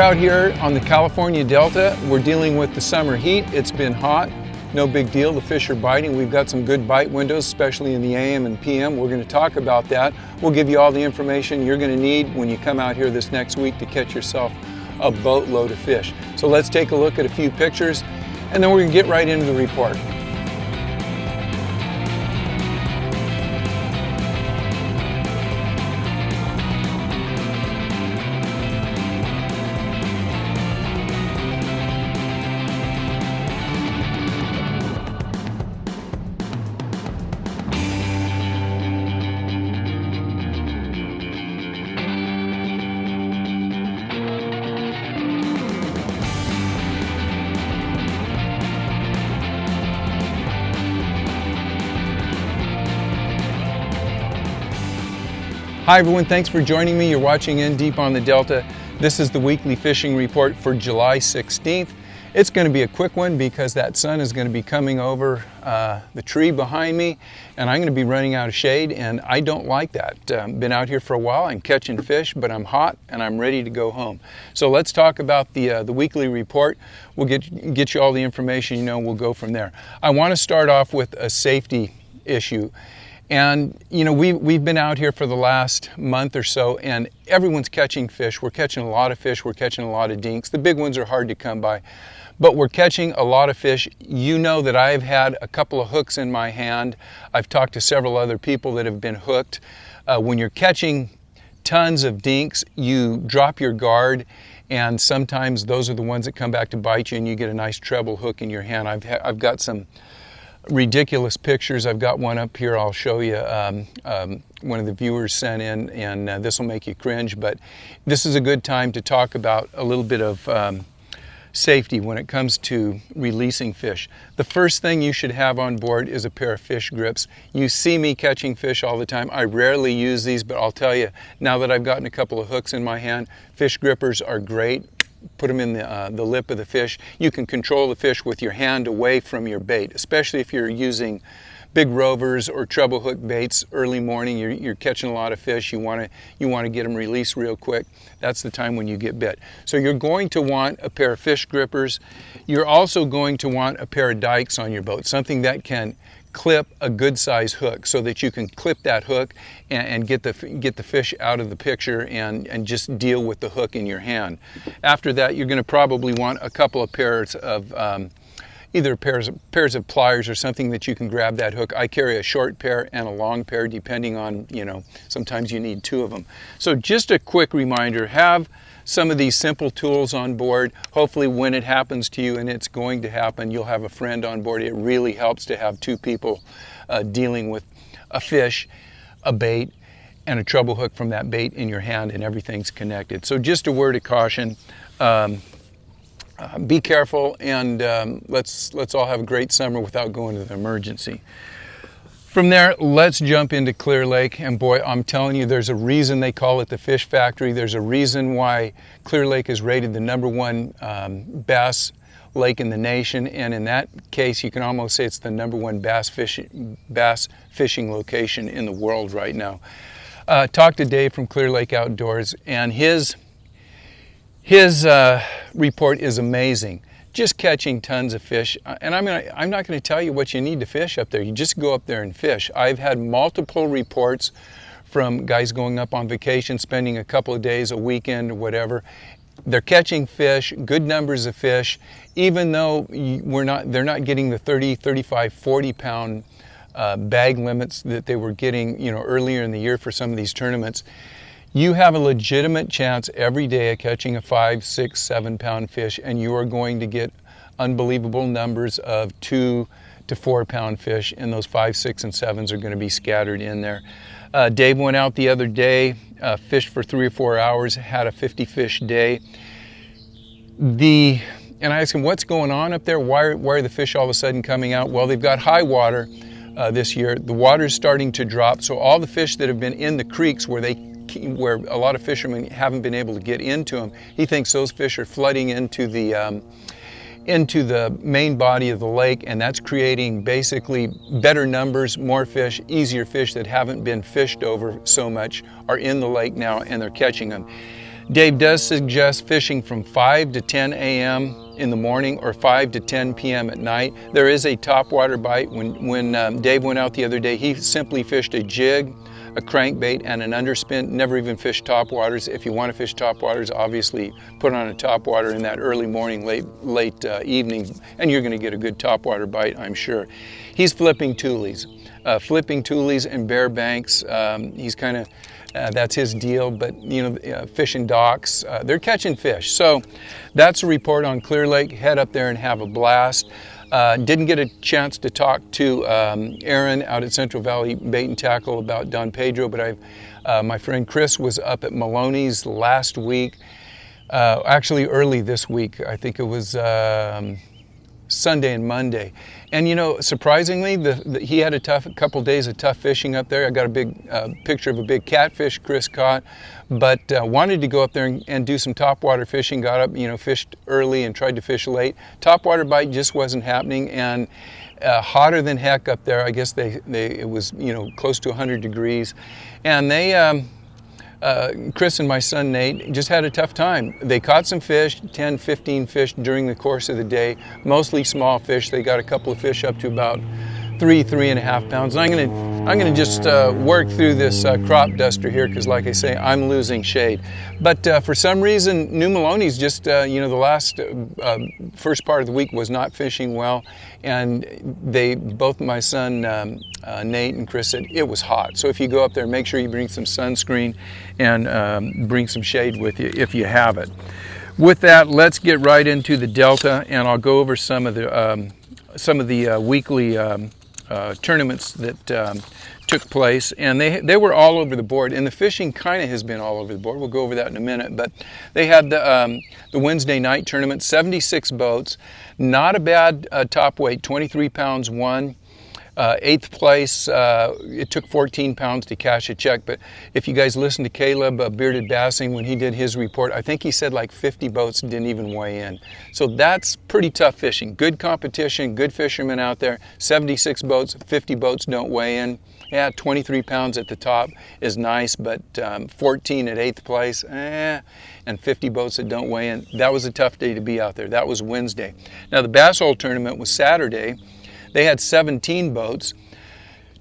out here on the California Delta. We're dealing with the summer heat. It's been hot, no big deal. The fish are biting. We've got some good bite windows, especially in the AM and PM. We're going to talk about that. We'll give you all the information you're going to need when you come out here this next week to catch yourself a boatload of fish. So let's take a look at a few pictures, and then we're going to get right into the report. Hi everyone, thanks for joining me. You're watching In Deep on the Delta. This is the weekly fishing report for July 16th. It's going to be a quick one because that sun is going to be coming over the tree behind me, and I'm going to be running out of shade, and I don't like that. Been out here for a while. I'm catching fish, but I'm hot and I'm ready to go home. So let's talk about the weekly report. We'll get you all the information you know. We'll go from there. I want to start off with a safety issue. And you know, we've been out here for the last month or so, and everyone's catching fish. We're catching a lot of fish. We're catching a lot of dinks. The big ones are hard to come by, but we're catching a lot of fish. You know that I've had a couple of hooks in my hand. I've talked to several other people that have been hooked. When you're catching tons of dinks, you drop your guard, and sometimes those are the ones that come back to bite you, and you get a nice treble hook in your hand. I've got some ridiculous pictures. I've got one up here I'll show you. One of the viewers sent in, and this will make you cringe, but this is a good time to talk about a little bit of safety when it comes to releasing fish. The first thing you should have on board is a pair of fish grips. You see me catching fish all the time. I rarely use these, but I'll tell you, now that I've gotten a couple of hooks in my hand, fish grippers are great. Put them in the lip of the fish. You can control the fish with your hand away from your bait, especially if you're using big rovers or treble hook baits early morning. You're catching a lot of fish. You want to get them released real quick. That's the time when you get bit. So you're going to want a pair of fish grippers. You're also going to want a pair of dikes on your boat, something that can clip a good size hook so that you can clip that hook and get the fish out of the picture and just deal with the hook in your hand. After that, you're going to probably want a couple of pairs of either pairs of pliers or something that you can grab that hook. I carry a short pair and a long pair depending on, you know, sometimes you need two of them. So just a quick reminder, have some of these simple tools on board. Hopefully when it happens to you, and it's going to happen, you'll have a friend on board. It really helps to have two people dealing with a fish, a bait, and a treble hook from that bait in your hand, and everything's connected. So just a word of caution. Be careful, and let's all have a great summer without going to the emergency. From there, let's jump into Clear Lake, and boy, I'm telling you, there's a reason they call it the fish factory. There's a reason why Clear Lake is rated the #1 bass lake in the nation, and in that case, you can almost say it's the #1 bass fishing location in the world right now. Talked to Dave from Clear Lake Outdoors, and his report is amazing. Just catching tons of fish, and I'm not going to tell you what you need to fish up there. You just go up there and fish. I've had multiple reports from guys going up on vacation, spending a couple of days, a weekend, or whatever. They're catching fish, good numbers of fish, even though they're not getting the 30, 35, 40 pound bag limits that they were getting, you know, earlier in the year for some of these tournaments. You have a legitimate chance every day of catching a 5, 6, 7 pound fish, and you are going to get unbelievable numbers of 2 to 4 pound fish, and those 5, 6, and 7s are going to be scattered in there. Dave went out the other day, fished for 3 or 4 hours, had a 50 fish day. And I asked him, what's going on up there? Why are the fish all of a sudden coming out? Well, they've got high water this year. The water's starting to drop, so all the fish that have been in the creeks where a lot of fishermen haven't been able to get into them, he thinks those fish are flooding into the main body of the lake, and that's creating basically better numbers, more fish, easier fish that haven't been fished over so much are in the lake now, and they're catching them. Dave does suggest fishing from 5 to 10 a.m. in the morning or 5 to 10 p.m. at night. There is a topwater bite. When Dave went out the other day, he simply fished a jig, a crankbait, and an underspin. Never even fished topwaters. If you want to fish topwaters, obviously put on a topwater in that early morning, late evening, and you're going to get a good topwater bite, I'm sure. He's flipping toolies. And bare banks. He's kind of, that's his deal, but fishing docks, they're catching fish. So that's a report on Clear Lake. Head up there and have a blast. Didn't get a chance to talk to Aaron out at Central Valley Bait and Tackle about Don Pedro, but my friend Chris was up at Melonies last week, actually early this week. I think it was Sunday and Monday. And surprisingly, he had a couple days of tough fishing up there. I got a big picture of a big catfish Chris caught, but wanted to go up there and do some topwater fishing. Got up, fished early and tried to fish late. Topwater bite just wasn't happening, and hotter than heck up there. I guess it was close to 100 degrees, and they Chris and my son Nate just had a tough time. They caught some fish, 10, 15 fish during the course of the day, mostly small fish. They got a couple of fish up to about 3.5 pounds. And I'm gonna just work through this crop duster here because, like I say, I'm losing shade. But for some reason, New Melonies just, the last first part of the week was not fishing well, and both my son Nate and Chris said it was hot. So if you go up there, make sure you bring some sunscreen and bring some shade with you if you have it. With that, let's get right into the Delta, and I'll go over some of the weekly tournaments that took place, and they were all over the board, and the fishing kind of has been all over the board. We'll go over that in a minute, but they had the Wednesday night tournament, 76 boats, not a bad top weight, 23 pounds won. 8th place, it took 14 pounds to cash a check, but if you guys listen to Caleb Bearded Bassing when he did his report, I think he said like 50 boats didn't even weigh in. So that's pretty tough fishing. Good competition, good fishermen out there. 76 boats, 50 boats don't weigh in. Yeah, 23 pounds at the top is nice, but 14 at 8th place, and 50 boats that don't weigh in. That was a tough day to be out there. That was Wednesday. Now the Bass Hole tournament was Saturday. They had 17 boats,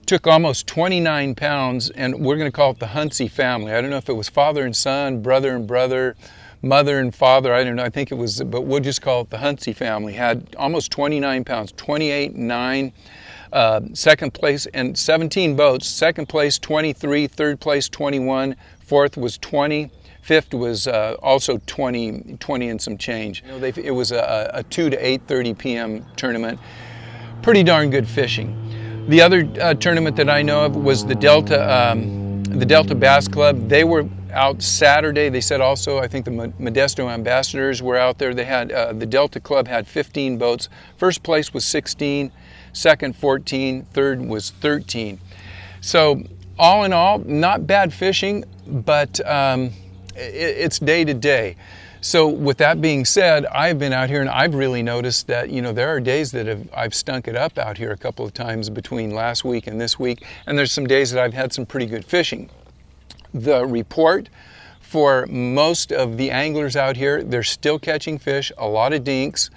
took almost 29 pounds, and we're going to call it the Huntsy family. I don't know if it was father and son, brother and brother, mother and father, I don't know, I think it was, but we'll just call it the Huntsy family. Had almost 29 pounds, 28.9, second place, and 17 boats. Second place, 23, third place, 21, fourth was 20. Fifth was also 20 and some change. It was a 2 to 8:30 p.m. tournament. Pretty darn good fishing. The other tournament that I know of was the Delta Bass Club. They were out Saturday. They said also, I think the Modesto ambassadors were out there. They had the Delta Club had 15 boats. First place was 16, second 14, third was 13. So all in all, not bad fishing, but it's day to day. So with that being said, I've been out here and I've really noticed that, there are days that I've stunk it up out here a couple of times between last week and this week, and there's some days that I've had some pretty good fishing. The report for most of the anglers out here, they're still catching fish, a lot of dinks,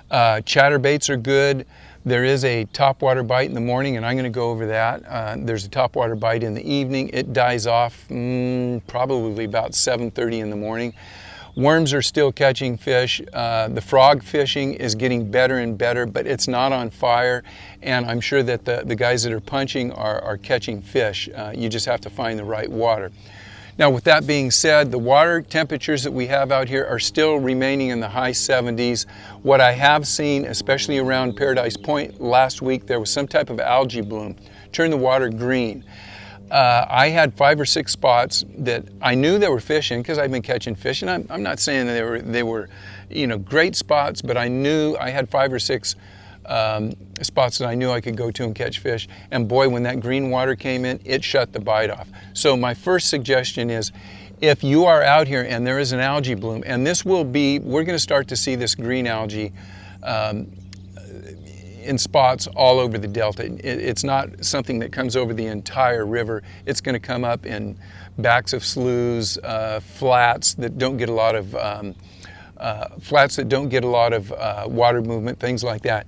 chatterbaits are good. There is a topwater bite in the morning, and I'm going to go over that. There's a topwater bite in the evening. It dies off probably about 7:30 in the morning. Worms are still catching fish. The frog fishing is getting better and better, but it's not on fire, and I'm sure that the guys that are punching are catching fish. You just have to find the right water. Now, with that being said, the water temperatures that we have out here are still remaining in the high 70s. What I have seen, especially around Paradise Point last week, there was some type of algae bloom. Turned the water green. I had 5 or 6 spots that I knew there were fish in because I've been catching fish, and I'm not saying that they were great spots, but I knew I had 5 or 6 spots that I knew I could go to and catch fish. And boy, when that green water came in, it shut the bite off. So my first suggestion is, if you are out here and there is an algae bloom, and we're going to start to see this green algae in spots all over the delta. It's not something that comes over the entire river. It's going to come up in backs of sloughs, flats that don't get a lot of water movement, things like that.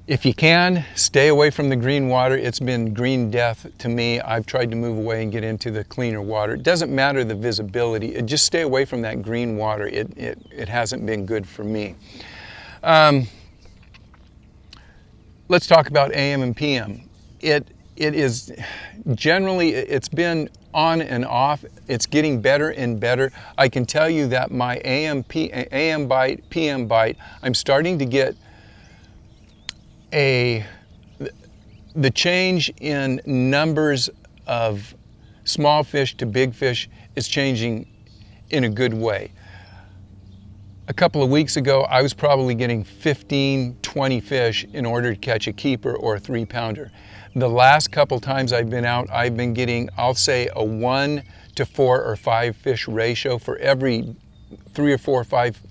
If you can, stay away from the green water. It's been green death to me. I've tried to move away and get into the cleaner water. It doesn't matter the visibility. Just stay away from that green water. It hasn't been good for me. Let's talk about AM and PM. It is generally, it's been on and off. It's getting better and better. I can tell you that my AM bite, PM bite, I'm starting to get the change in numbers of small fish to big fish is changing in a good way. A couple of weeks ago, I was probably getting 15, 20 fish in order to catch a keeper or a 3-pounder. The last couple times I've been out, I've been getting, I'll say, a 1 to 4 or 5 fish ratio. For every 3 or 4 or 5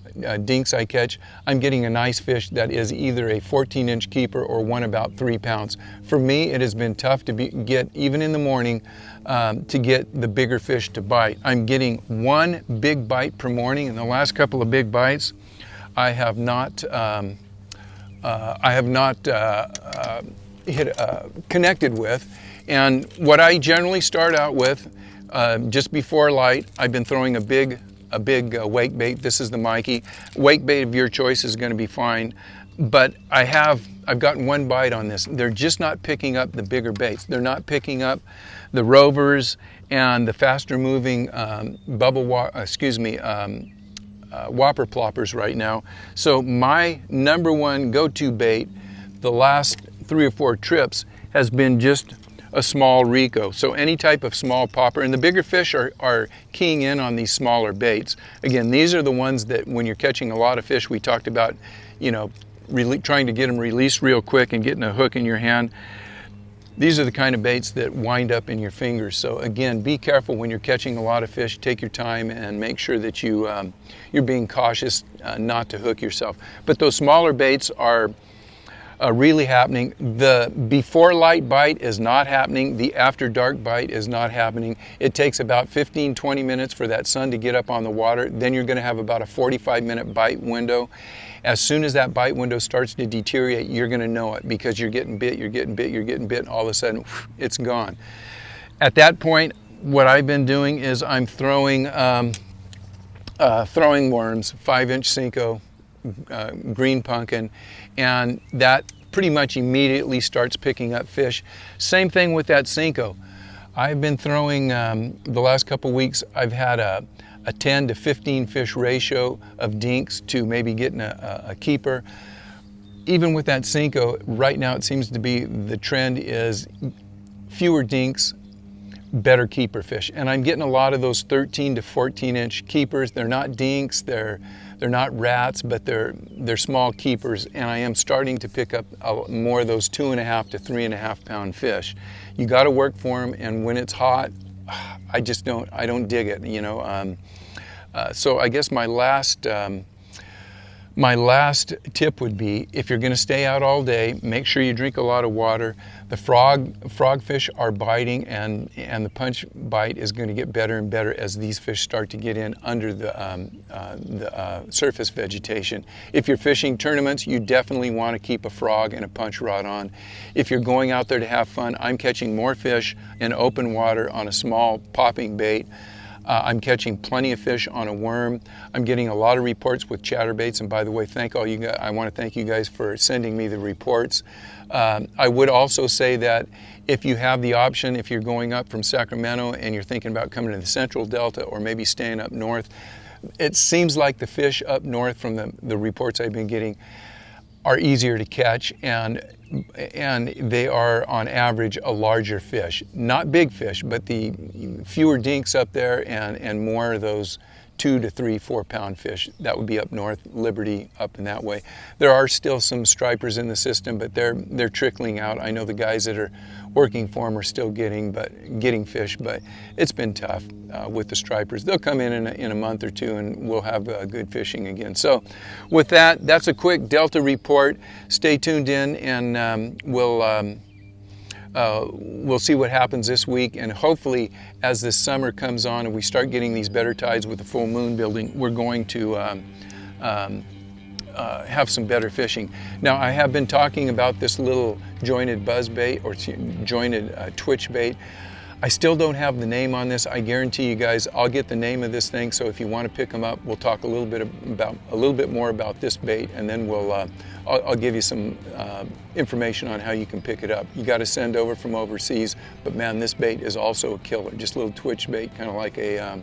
dinks I catch, I'm getting a nice fish that is either a 14-inch keeper or one about 3 pounds. For me, it has been tough to get, even in the morning, to get the bigger fish to bite. I'm getting 1 big bite per morning. In the last couple of big bites, I have not connected with. And what I generally start out with, just before light, I've been throwing a big wake bait. This is the Mikey. Wake bait of your choice is going to be fine, but I've gotten 1 bite on this. They're just not picking up the bigger baits. They're not picking up the rovers and the faster moving whopper ploppers right now. So my number 1 go-to bait the last 3 or 4 trips has been just a small Rico. So any type of small popper, and the bigger fish are keying in on these smaller baits. Again, these are the ones that when you're catching a lot of fish, we talked about, trying to get them released real quick and getting a hook in your hand. These are the kind of baits that wind up in your fingers. So again, be careful when you're catching a lot of fish. Take your time and make sure that you're being cautious not to hook yourself. But those smaller baits are really happening. The before light bite is not happening. The after dark bite is not happening. It takes about 15-20 minutes for that sun to get up on the water. Then you're going to have about a 45-minute bite window. As soon as that bite window starts to deteriorate, you're going to know it, because you're getting bit, and all of a sudden it's gone. At that point, what I've been doing is I'm throwing worms, 5-inch Cinco, green pumpkin, and that pretty much immediately starts picking up fish. Same thing with that Cinco. I've been throwing, the last couple weeks, I've had a 10 to 15 fish ratio of dinks to maybe getting a keeper. Even with that Cinco, right now it seems to be the trend is fewer dinks, better keeper fish. And I'm getting a lot of those 13 to 14-inch keepers. They're not dinks, they're not rats, but they're small keepers, and I am starting to pick up more of those 2.5 to 3.5 pound fish. You got to work for them, and when it's hot, I don't dig it, so I guess my last tip would be, if you're going to stay out all day, make sure you drink a lot of water. The frogfish are biting, and the punch bite is going to get better and better as these fish start to get in under the surface vegetation. If you're fishing tournaments, you definitely want to keep a frog and a punch rod on. If you're going out there to have fun, I'm catching more fish in open water on a small popping bait. I'm catching plenty of fish on a worm. I'm getting a lot of reports with chatterbaits, and by the way, I want to thank you guys for sending me the reports. I would also say that if you have the option, if you're going up from Sacramento and you're thinking about coming to the Central Delta or maybe staying up north, it seems like the fish up north, from the reports I've been getting, are easier to catch, and they are on average a larger fish. Not big fish, but the fewer dinks up there and more of those 2 to 3 4-pound fish. That would be up north, Liberty, up in that way. There are still some stripers in the system, but they're trickling out. I know the guys that are working for them are still getting fish, but it's been tough with the stripers. They'll come in a month or two, and we'll have good fishing again. So with that, that's a quick Delta report. Stay tuned in, and we'll see what happens this week, and hopefully as this summer comes on and we start getting these better tides with the full moon building, we're going to have some better fishing. Now, I have been talking about this little jointed buzz bait or jointed twitch bait. I still don't have the name on this. I guarantee you guys I'll get the name of this thing, so if you want to pick them up, we'll talk a little bit more about this bait, and then I'll give you some information on how you can pick it up. You got to send over from overseas, but man, this bait is also a killer. Just a little twitch bait, kind of like a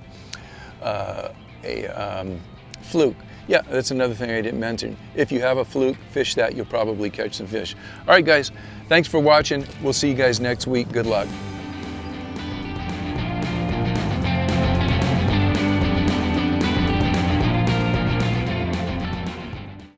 fluke. Yeah, that's another thing I didn't mention. If you have a fluke, fish that, you'll probably catch some fish. All right, guys, thanks for watching. We'll see you guys next week. Good luck.